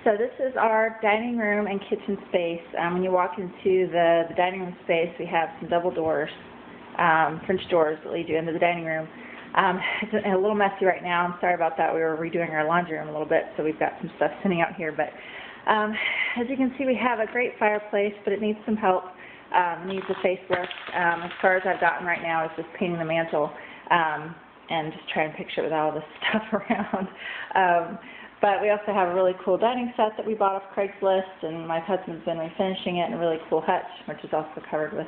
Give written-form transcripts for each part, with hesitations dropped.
So this is our dining room and kitchen space. When you walk into the dining room space, we have some double doors, French doors that lead you into the dining room. It's a little messy right now. I'm sorry about that. We were redoing our laundry room a little bit, so we've got some stuff sitting out here. But as you can see, we have a great fireplace, but it needs some help. It needs a facelift. As far as I've gotten right now is just painting the mantle and just trying to picture it with all this stuff around. But we also have a really cool dining set that we bought off Craigslist, and my husband's been refinishing it, and a really cool hutch, which is also covered with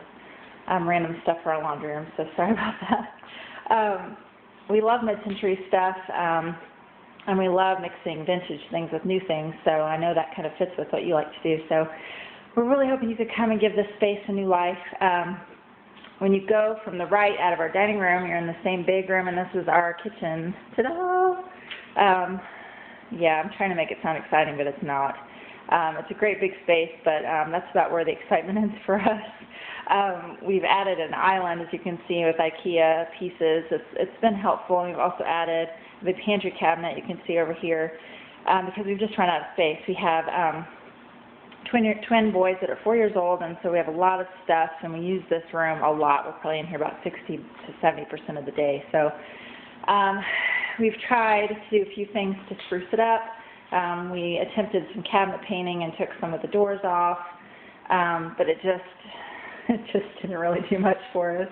random stuff for our laundry room, so sorry about that. We love mid-century stuff, and we love mixing vintage things with new things, so I know that kind of fits with what you like to do. So we're really hoping you could come and give this space a new life. When you go from the right out of our dining room, you're in the same big room, and this is our kitchen. Ta-da! Yeah, I'm trying to make it sound exciting, but it's not. It's a great big space, but that's about where the excitement is for us. We've added an island, as you can see, with IKEA pieces. It's been helpful. And we've also added the pantry cabinet you can see over here because we've just run out of space. We have twin boys that are 4 years old, and so we have a lot of stuff, and we use this room a lot. We're probably in here about 60 to 70% of the day. So we've tried to do a few things to spruce it up. We attempted some cabinet painting and took some of the doors off, but it just didn't really do much for us.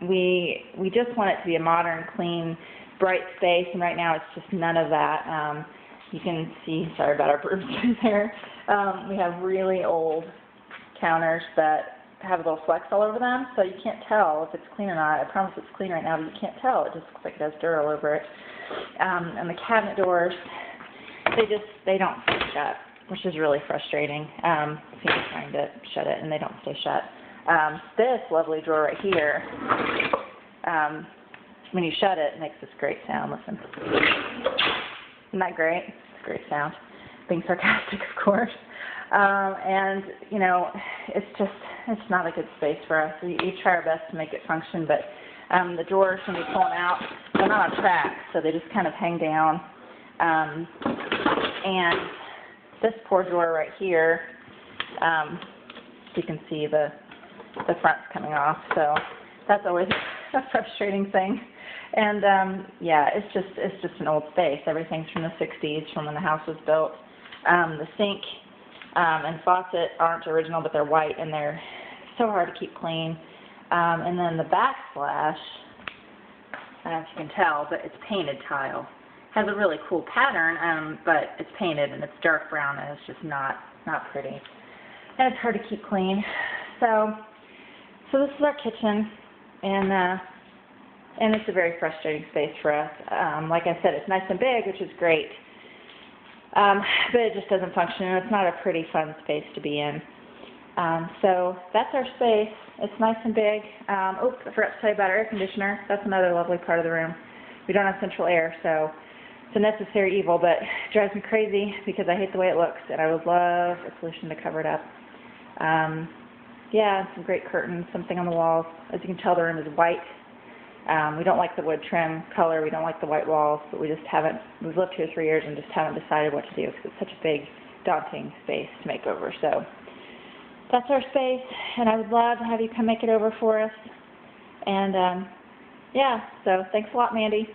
We just want it to be a modern, clean, bright space, and right now it's just none of that. You can see, sorry about our brooms there, we have really old counters that have little flecks all over them, so you can't tell if it's clean or not. I promise it's clean right now, but you can't tell. It just looks like it has dirt all over it. And the cabinet doors, they don't stay shut, which is really frustrating. People trying to shut it, and they don't stay shut. This lovely drawer right here, when you shut it, it makes this great sound. Listen. Isn't that great? It's a great sound. Being sarcastic, of course. And, you know, it's not a good space for us. We try our best to make it function, but the drawers, when you pull them out, they're not on tracks, so they just kind of hang down. And this poor drawer right here, you can see the front's coming off, so that's always a frustrating thing. And yeah, it's just an old space. Everything's from the 60s, from when the house was built. The sink and faucet aren't original, but they're white, and they're so hard to keep clean. And then the backsplash, I don't know if you can tell, but it's painted tile. Has a really cool pattern, but it's painted, and it's dark brown, and it's just not pretty. And it's hard to keep clean. So this is our kitchen, and it's a very frustrating space for us. Like I said, it's nice and big, which is great, but it just doesn't function, and it's not a pretty fun space to be in. So that's our space. It's nice and big. Oh, I forgot to tell you about our air conditioner. That's another lovely part of the room. We don't have central air, so it's a necessary evil, but it drives me crazy because I hate the way it looks, and I would love a solution to cover it up. Yeah, some great curtains, something on the walls. As you can tell, the room is white. We don't like the wood trim color. We don't like the white walls, but we've lived here 3 years and just haven't decided what to do because it's such a big, daunting space to make over. So that's our space, and I would love to have you come make it over for us. And yeah, so thanks a lot, Mandy.